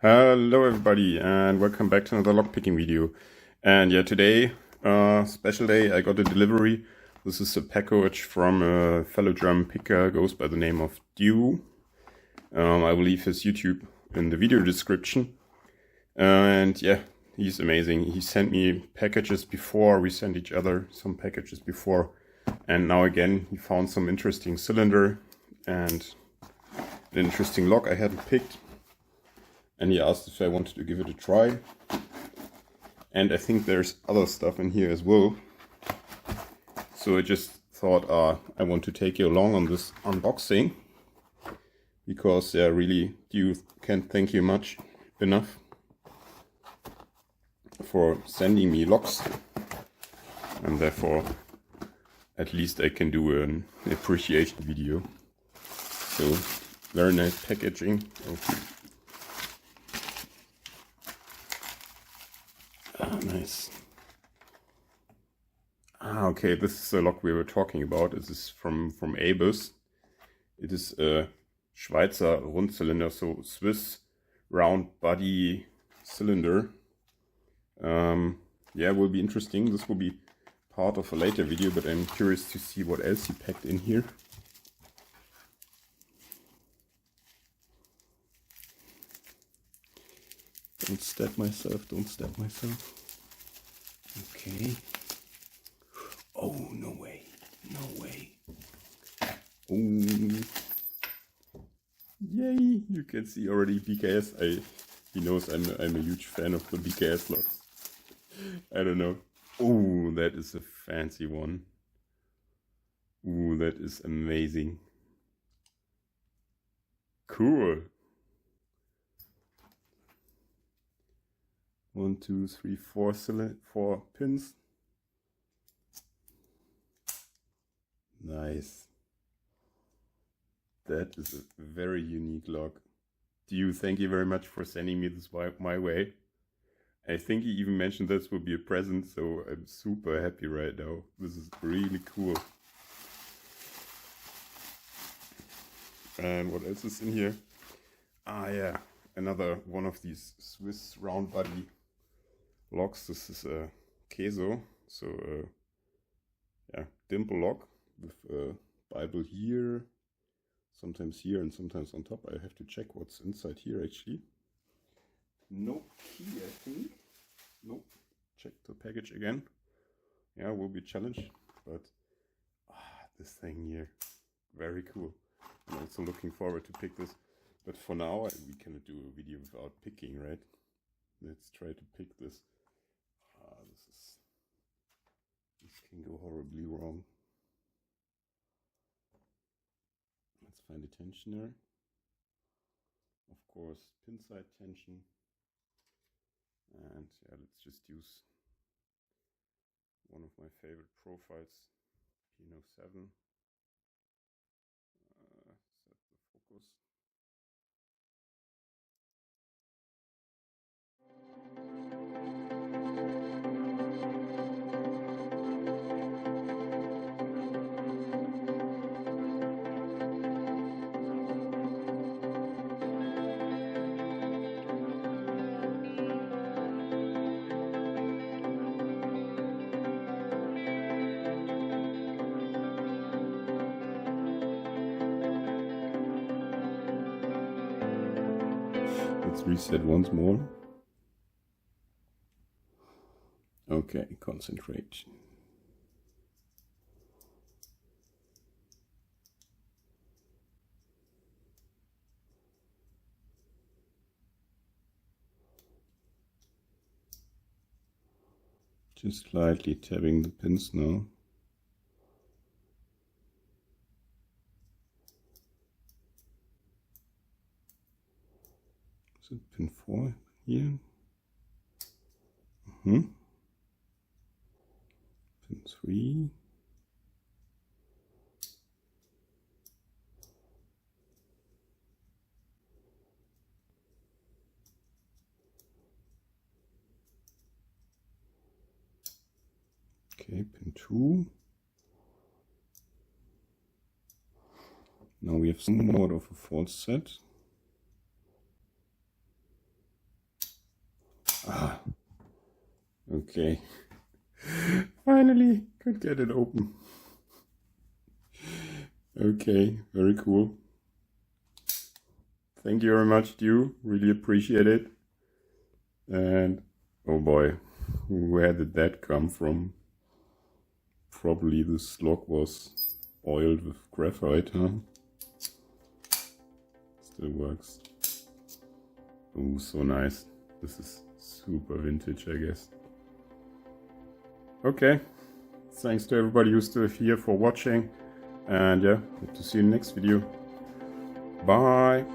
Hello everybody and welcome back to another lockpicking video. And yeah, today, special day, I got a delivery. This is a package from a fellow German picker, goes by the name of Dew. I will leave his YouTube in the video description. And yeah, he's amazing. He sent me packages before, we sent each other some packages before. And now again, he found some interesting cylinder and an interesting lock I hadn't picked. And he asked if I wanted to give it a try. And I think there's other stuff in here as well. So I just thought I want to take you along on this unboxing. Because yeah, really, you can't thank you much enough for sending me locks. And therefore, at least I can do an appreciation video. So, very nice packaging. Nice. Okay, this is the lock we were talking about. This is from Abus. It is a Schweizer Rundzylinder, so Swiss round body cylinder. Yeah, will be interesting. This will be part of a later video, but I'm curious to see what else he packed in here. Don't stab myself, don't stab myself. Okay. Oh, no way, no way. Oh. Yay, you can see already BKS. He knows I'm a huge fan of the BKS locks. I don't know. Oh, that is a fancy one. Ooh, that is amazing. Cool. 1, 2, 3, 4 pins. Nice. That is a very unique lock. Dew, thank you very much for sending me this my way. I think he even mentioned this will be a present, so I'm super happy right now. This is really cool. And what else is in here? Ah yeah, another one of these Swiss round body locks. This is a Queso, so yeah, dimple lock with a Bible here, sometimes here and sometimes on top. I have to check what's inside here actually. No key, I think. Nope. Check the package again. Yeah, will be a challenge, but this thing here, very cool. I'm also looking forward to pick this, but for now we cannot do a video without picking, right? Let's try to pick this. This can go horribly wrong. Let's find a tensioner. Of course, pin side tension. And yeah, let's just use one of my favorite profiles, Pino 7. Set the focus. Let's reset once more. Okay, concentrate. Just slightly tapping the pins now. So pin 4 here. Pin 3. Okay, pin 2. Now we have somewhat of a false set. Okay. Finally could get it open. Okay, very cool. Thank you very much, Dew. Really appreciate it. And oh boy, where did that come from? Probably this lock was oiled with graphite, huh? Still works. Oh, so nice. This is super vintage, I guess. Okay. Thanks to everybody who's still here for watching. And yeah, hope to see you in the next video. Bye!